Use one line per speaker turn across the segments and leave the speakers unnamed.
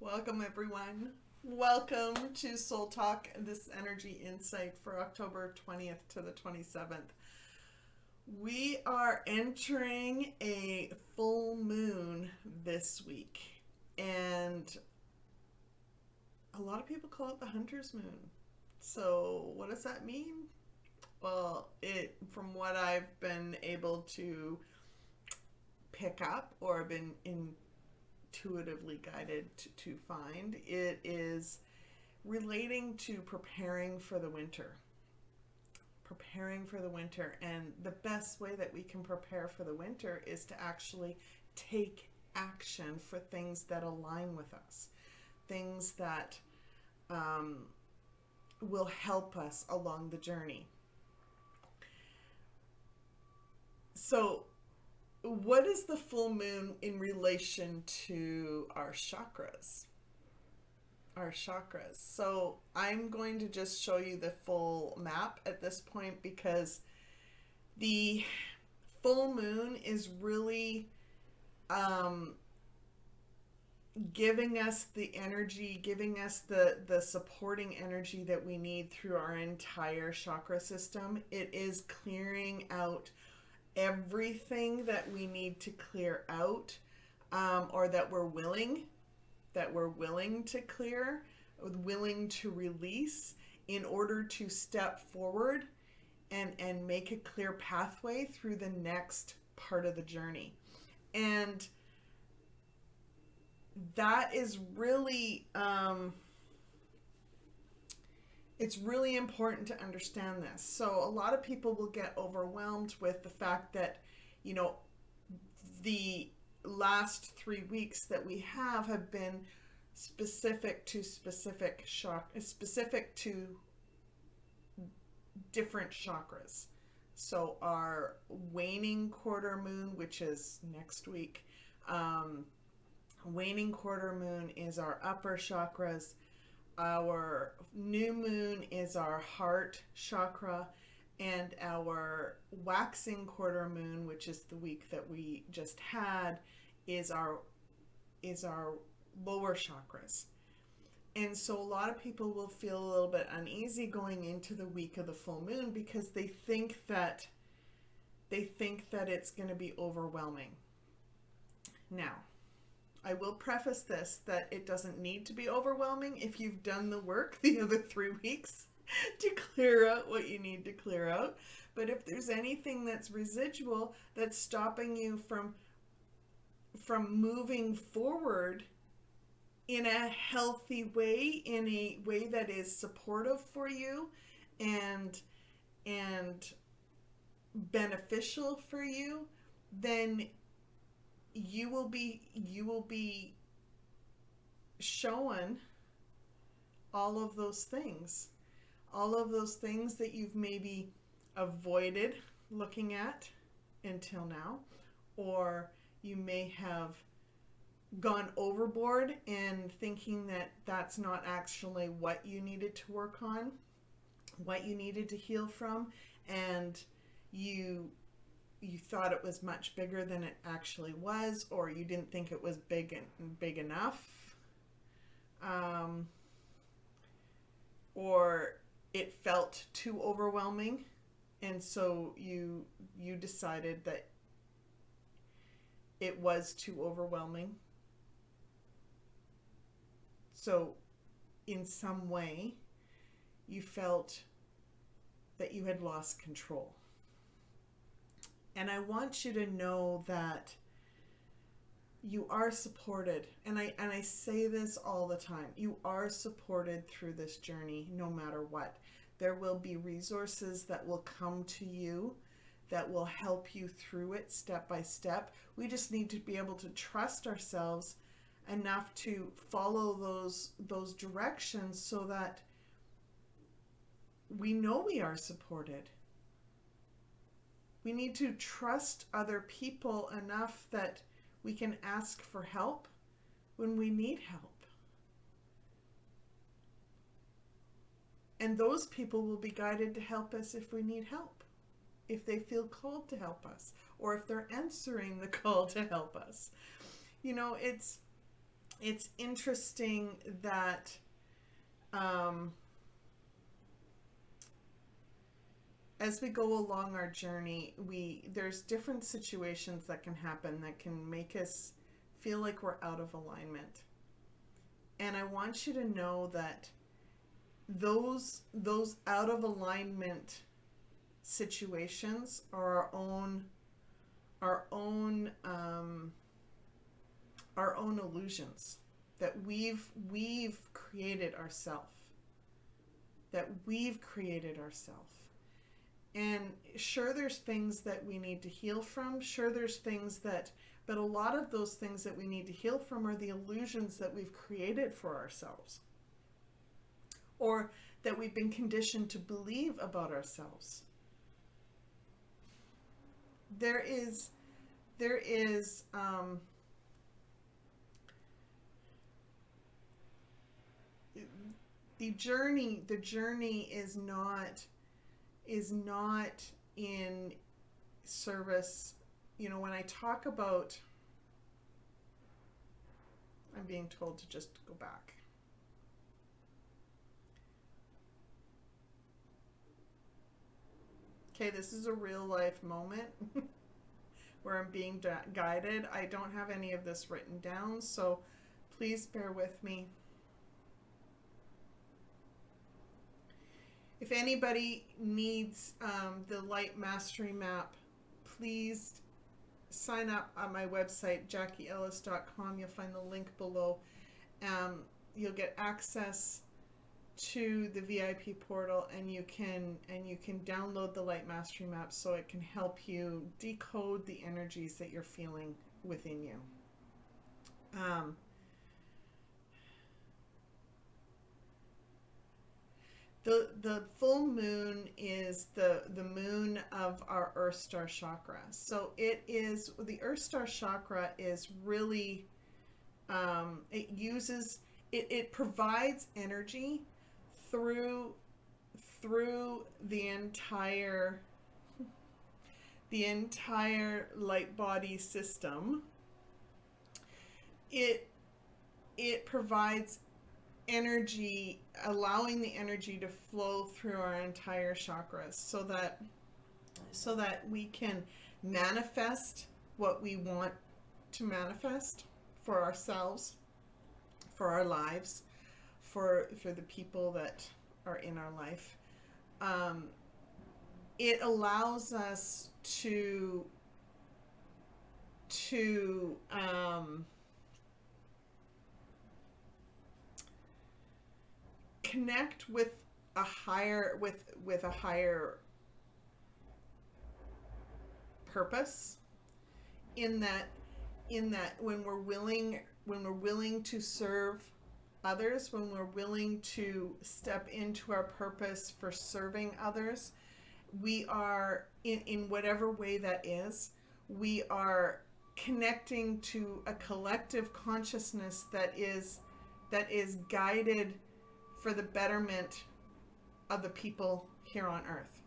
Welcome, everyone. Welcome to Soul Talk, this energy insight for October 20th to the 27th. We are entering a full moon this week, and a lot of people call it the Hunter's Moon. So, what does that mean? Well, from what I've been able to pick up or been intuitively guided to find, it is relating to preparing for the winter. Preparing for the winter. And the best way that we can prepare for the winter is to actually take action for things that align with us, things that will help us along the journey. So, what is the full moon in relation to our chakras? Our chakras. So I'm going to just show you the full map at this point because the full moon is really giving us the energy, giving us the supporting energy that we need through our entire chakra system. It is clearing out everything that we need to clear out, or that we're willing to clear, willing to release in order to step forward and make a clear pathway through the next part of the journey. And that is really it's really important to understand this. So a lot of people will get overwhelmed with the fact that, the last 3 weeks that we have been specific to different chakras. So our waning quarter moon, which is next week, waning quarter moon is our upper chakras. Our new moon is our heart chakra, and our waxing quarter moon, which is the week that we just had, is our lower chakras. And so a lot of people will feel a little bit uneasy going into the week of the full moon because they think that it's going to be overwhelming. Now, I will preface this that it doesn't need to be overwhelming if you've done the work the other 3 weeks to clear out what you need to clear out. But if there's anything that's residual that's stopping you from moving forward in a healthy way, in a way that is supportive for you and beneficial for you, then you will be shown all of those things that you've maybe avoided looking at until now, or you may have gone overboard in thinking that that's not actually what you needed to work on, what you needed to heal from, and you thought it was much bigger than it actually was, or you didn't think it was big enough, or it felt too overwhelming, and so you decided that it was too overwhelming. So in some way you felt that you had lost control. And I want you to know that you are supported. And I say this all the time. You are supported through this journey no matter what. There will be resources that will come to you that will help you through it step by step. We just need to be able to trust ourselves enough to follow those directions so that we know we are supported. We need to trust other people enough that we can ask for help when we need help. And those people will be guided to help us if we need help, if they feel called to help us, or if they're answering the call to help us. it's interesting that as we go along our journey, there's different situations that can happen that can make us feel like we're out of alignment. And I want you to know that those out of alignment situations are our own illusions that we've created ourselves. That we've created ourselves. And sure, there's things that we need to heal from. Sure, there's things but a lot of those things that we need to heal from are the illusions that we've created for ourselves, or that we've been conditioned to believe about ourselves. There is the journey is not in service. You know, when I talk about, I'm being told to just go back. Okay, this is a real life moment where I'm being guided. I don't have any of this written down, so please bear with me. If anybody needs the Light Mastery Map, please sign up on my website, JackieEllis.com. You'll find the link below. You'll get access to the VIP portal, and you can download the Light Mastery Map so it can help you decode the energies that you're feeling within you. The full moon is the moon of our Earth Star chakra. So the Earth Star chakra is really, it provides energy through the entire light body system. It provides energy, allowing the energy to flow through our entire chakras so that we can manifest what we want to manifest for ourselves, for our lives, for the people that are in our life. It allows us to connect with a higher purpose, in that when we're willing to serve others, when we're willing to step into our purpose for serving others, we are in whatever way that is, we are connecting to a collective consciousness that is guided for the betterment of the people here on Earth.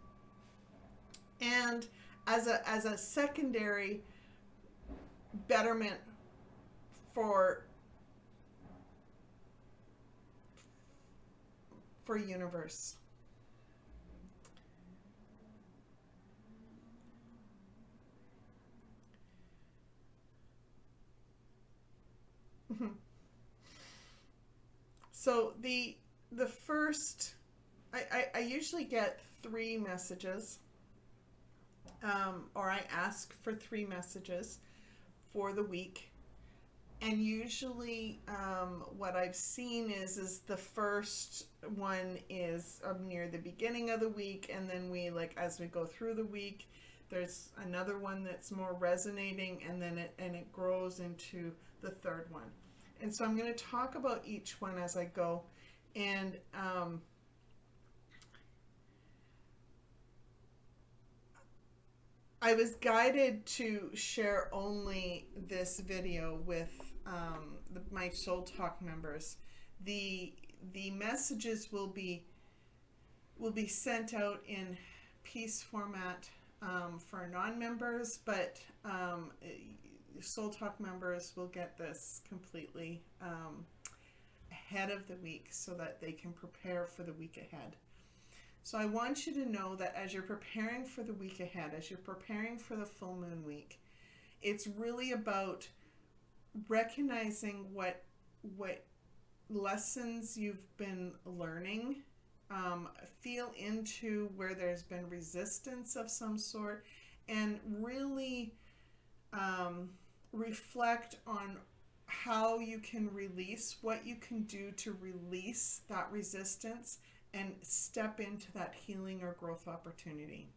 And as a secondary betterment for universe. So the first, I usually get 3 messages, or I ask for 3 messages for the week. And usually what I've seen is the first one is near the beginning of the week, and then as we go through the week, there's another one that's more resonating, and then it grows into the third one. And so I'm going to talk about each one as I go. And I was guided to share only this video with my Soul Talk members. The messages will be sent out in piece format for non-members, but Soul Talk members will get this completely ahead of the week so that they can prepare for the week ahead. So I want you to know that as you're preparing for the week ahead, as you're preparing for the full moon week, it's really about recognizing what lessons you've been learning. Feel into where there's been resistance of some sort, and really reflect on how you can release, what you can do to release that resistance and step into that healing or growth opportunity.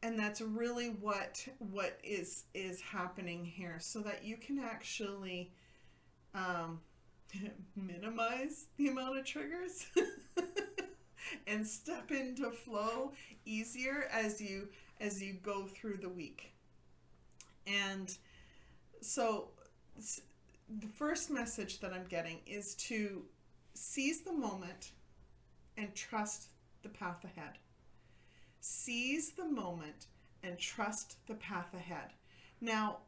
And that's really what is happening here, so that you can actually minimize the amount of triggers and step into flow easier as you go through the week. And so the first message that I'm getting is to seize the moment and trust the path ahead. Seize the moment and trust the path ahead. Now,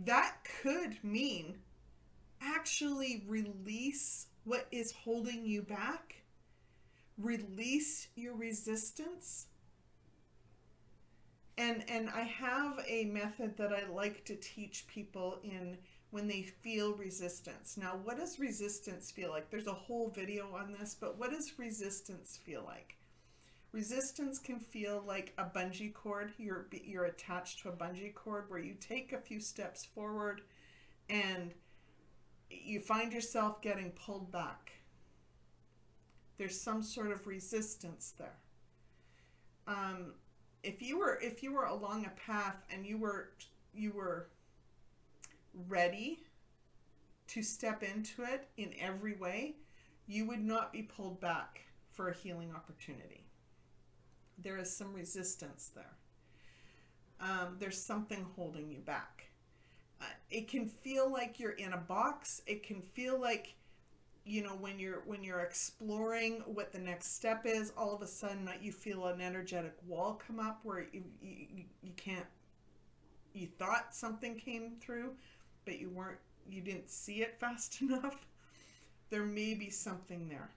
that could mean actually release what is holding you back, release your resistance. And I have a method that I like to teach people in when they feel resistance. Now, what does resistance feel like? There's a whole video on this, but what does resistance feel like? Resistance can feel like a bungee cord. You're attached to a bungee cord where you take a few steps forward and you find yourself getting pulled back. There's some sort of resistance there. If you were along a path and you were ready to step into it in every way, you would not be pulled back for a healing opportunity. There is some resistance there. There's something holding you back. It can feel like you're in a box. It can feel like, when you're exploring what the next step is, all of a sudden you feel an energetic wall come up where you thought something came through, but you didn't see it fast enough. There may be something there.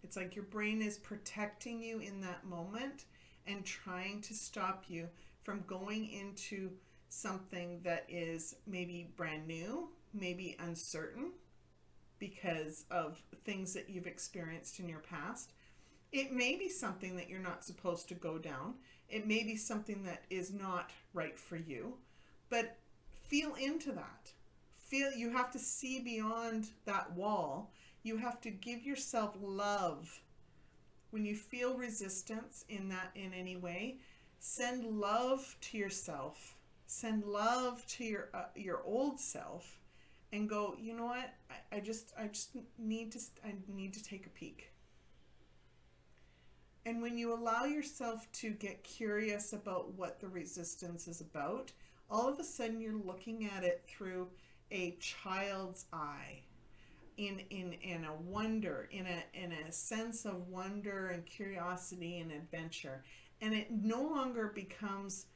It's like your brain is protecting you in that moment and trying to stop you from going into something that is maybe brand new, maybe uncertain because of things that you've experienced in your past. It may be something that you're not supposed to go down. It may be something that is not right for you, but feel into that. You have to see beyond that wall. You have to give yourself love. When you feel resistance in any way, send love to yourself. Send love to your old self, and go, you know what? I just need to take a peek. And when you allow yourself to get curious about what the resistance is about, all of a sudden you're looking at it through a child's eye, in a wonder, in a sense of wonder and curiosity and adventure. And it no longer becomes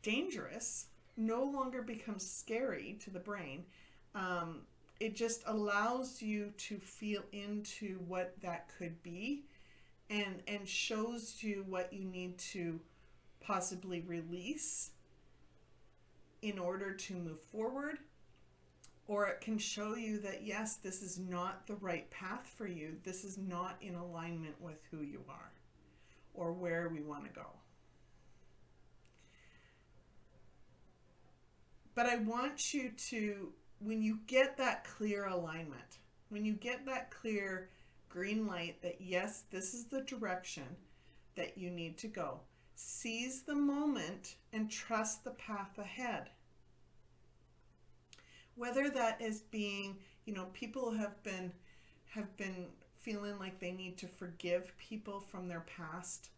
dangerous, no longer becomes scary to the brain. It just allows you to feel into what that could be, and shows you what you need to possibly release in order to move forward. Or it can show you that, yes, this is not the right path for you. This is not in alignment with who you are or where we want to go. But I want you to, when you get that clear alignment, when you get that clear green light that, yes, this is the direction that you need to go, seize the moment and trust the path ahead. Whether that is being, people have been feeling like they need to forgive people from their past.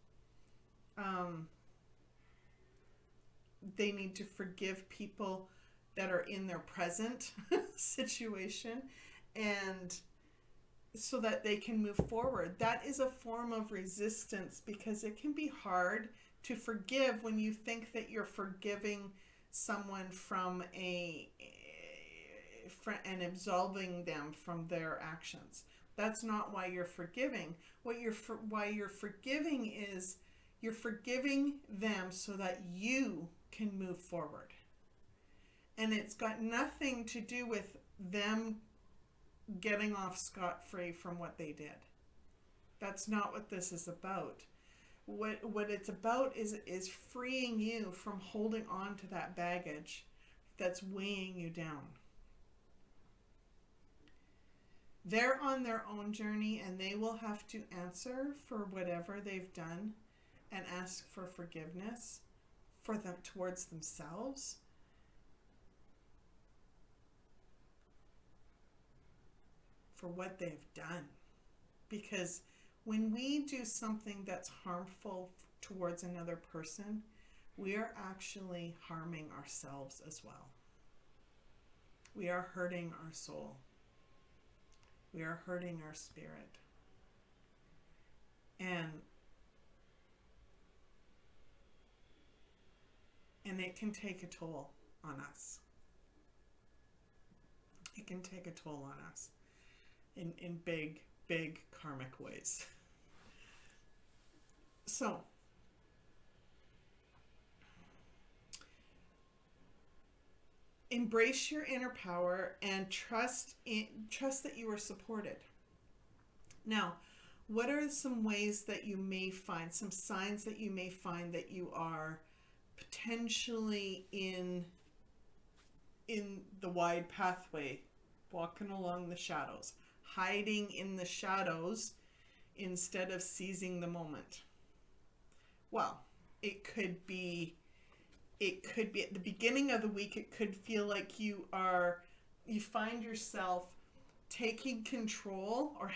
They need to forgive people that are in their present situation, and so that they can move forward. That is a form of resistance, because it can be hard to forgive when you think that you're forgiving someone from and absolving them from their actions. That's not why you're forgiving. Why you're forgiving is you're forgiving them so that you can move forward. And it's got nothing to do with them getting off scot-free from what they did. That's not what this is about. What it's about is freeing you from holding on to that baggage that's weighing you down. They're on their own journey, and they will have to answer for whatever they've done and ask for forgiveness for them towards themselves. For what they've done. Because when we do something that's harmful towards another person, we are actually harming ourselves as well. We are hurting our soul. We are hurting our spirit. And it can take a toll on us. It can take a toll on us in big, big karmic ways. So, embrace your inner power and trust that you are supported. Now, what are some ways that you may find, some signs that you may find that you are potentially in the wide pathway, walking along the shadows, hiding in the shadows instead of seizing the moment? Well, it could be at the beginning of the week. It could feel like you find yourself taking control, or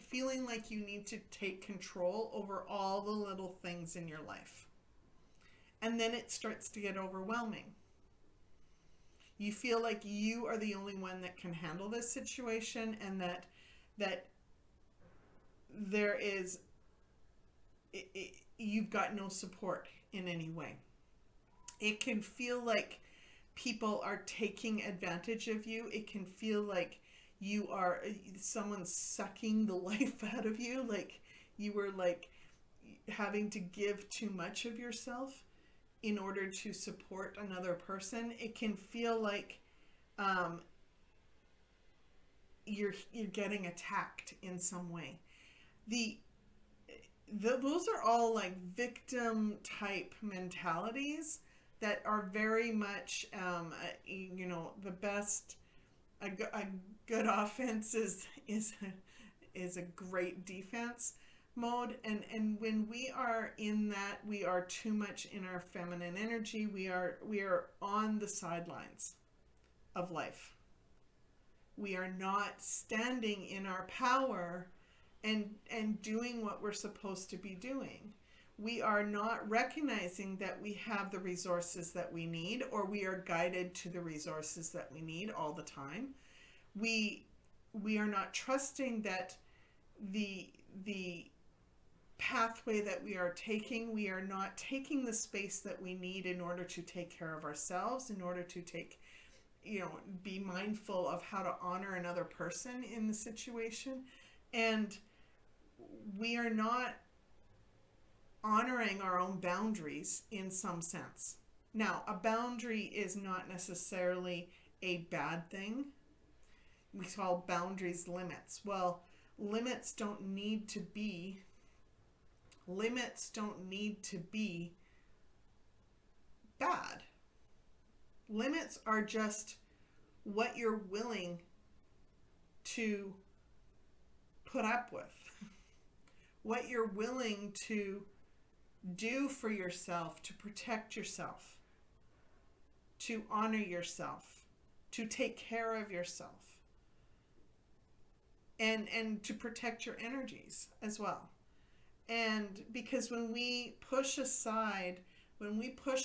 feeling like you need to take control over all the little things in your life. And then it starts to get overwhelming. You feel like you are the only one that can handle this situation, and that there is, you've got no support in any way. It can feel like people are taking advantage of you. It can feel like someone's sucking the life out of you, like you were like having to give too much of yourself in order to support another person. It can feel like you're getting attacked in some way. Those are all like victim type mentalities that are very much, the best. A good offense is a great defense mode, and when we are in that, we are too much in our feminine energy. We are on the sidelines of life. We are not standing in our power and doing what we're supposed to be doing. We are not recognizing that we have the resources that we need, or we are guided to the resources that we need all the time. We are not trusting that the pathway that we are taking, we are not taking the space that we need in order to take care of ourselves, in order to be mindful of how to honor another person in the situation. And we are not honoring our own boundaries in some sense. Now, a boundary is not necessarily a bad thing. We call boundaries limits. Well, limits don't need to be bad. Limits are just what you're willing to put up with, what you're willing to do for yourself, to protect yourself, to honor yourself, to take care of yourself, and to protect your energies as well. And because when we push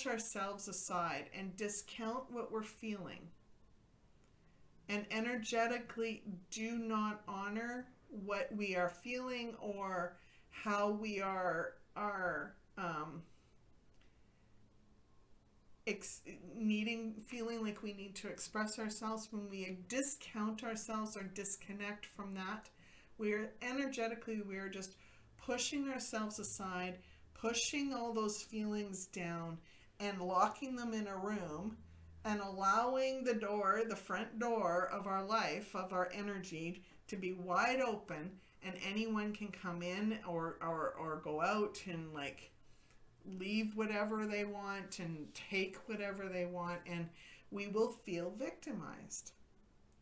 ourselves aside and discount what we're feeling, and energetically do not honor what we are feeling, or how we are feeling like we need to express ourselves. When we discount ourselves or disconnect from that, we're energetically, we're just pushing ourselves aside, pushing all those feelings down and locking them in a room, and allowing the door, the front door of our life, of our energy, to be wide open, and anyone can come in or go out and like leave whatever they want and take whatever they want, and we will feel victimized.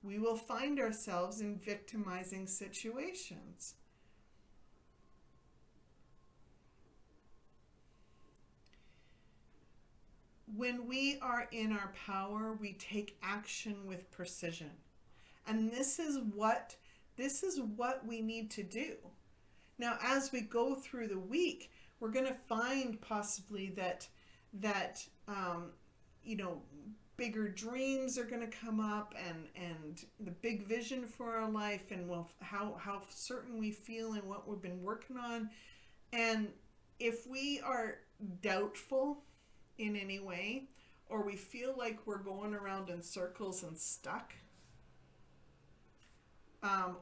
We will find ourselves in victimizing situations. When we are in our power, we take action with precision. And this is what we need to do. Now, as we go through the week, we're going to find possibly that bigger dreams are going to come up, and the big vision for our life, and how certain we feel and what we've been working on. And if we are doubtful in any way, or we feel like we're going around in circles and stuck,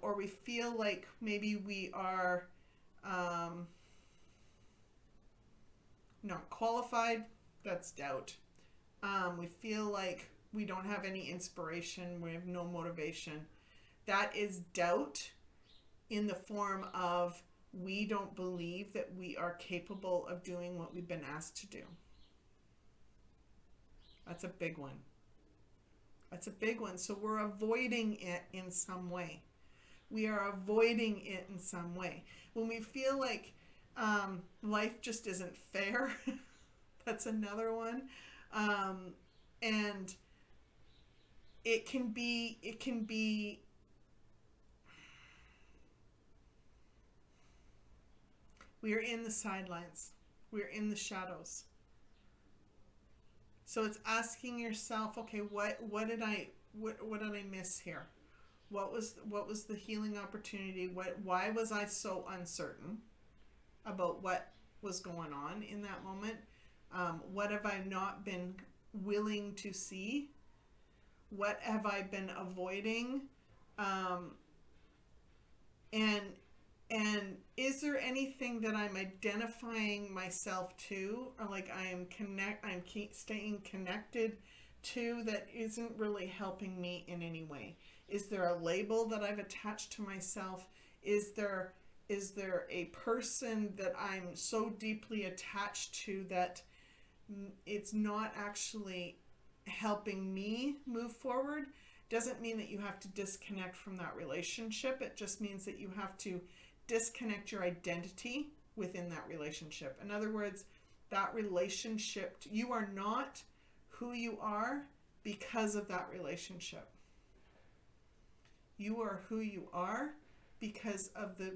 or we feel like maybe we are not qualified, that's doubt. We feel like we don't have any inspiration, we have no motivation. That is doubt in the form of we don't believe that we are capable of doing what we've been asked to do. That's a big one. That's a big one. So we're avoiding it in some way. We are avoiding it in some way. When we feel like life just isn't fair, that's another one. And it can be we are in the sidelines. We're in the shadows. So it's asking yourself, okay, what did I miss here? What was the healing opportunity? Why was I so uncertain about what was going on in that moment? What have I not been willing to see? What have I been avoiding? And is there anything that I'm identifying myself to, or like I'm staying connected to, that isn't really helping me in any way? Is there a label that I've attached to myself? Is there a person that I'm so deeply attached to that it's not actually helping me move forward? Doesn't mean that you have to disconnect from that relationship. It just means that you have to disconnect your identity within that relationship. In other words, that relationship, you are not who you are because of that relationship. You are who you are because of the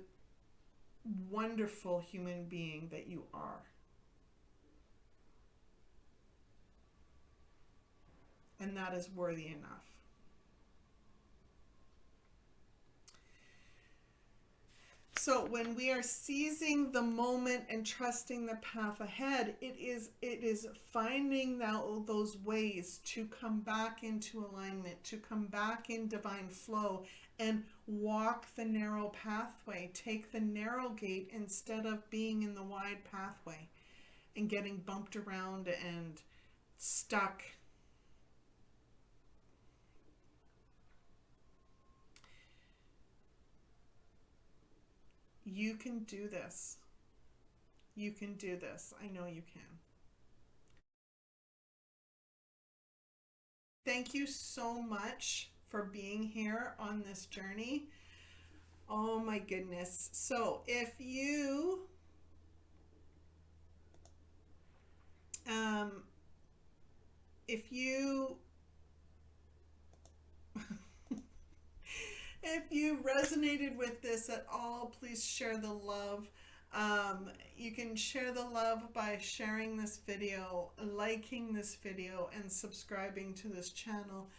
wonderful human being that you are. And that is worthy enough. So when we are seizing the moment and trusting the path ahead, it is finding those ways to come back into alignment, to come back in divine flow, and walk the narrow pathway. Take the narrow gate instead of being in the wide pathway and getting bumped around and stuck. You can do this. You can do this. I know you can. Thank you so much for being here on this journey. Oh my goodness. So if you if you resonated with this at all, please share the love. You can share the love by sharing this video, liking this video, and subscribing to this channel.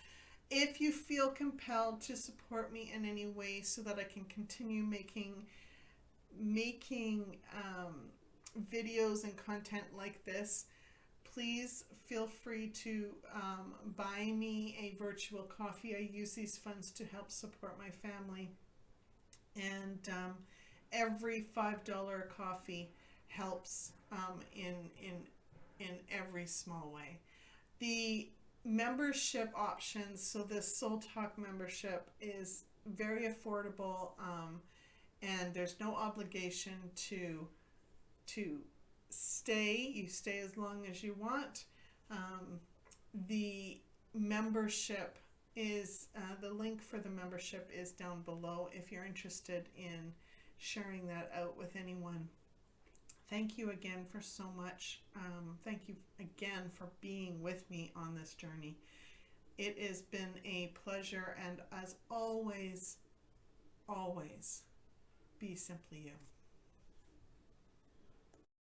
If you feel compelled to support me in any way so that I can continue making videos and content like this, please feel free to buy me a virtual coffee. I use these funds to help support my family, and every $5 coffee helps in every small way. The membership options, so this Soul Talk membership is very affordable, and there's no obligation to stay. You stay as long as you want. The membership is the link for the membership is down below if you're interested in sharing that out with anyone. Thank you again for so much. Thank you again for being with me on this journey. It has been a pleasure, and as always, always be simply you.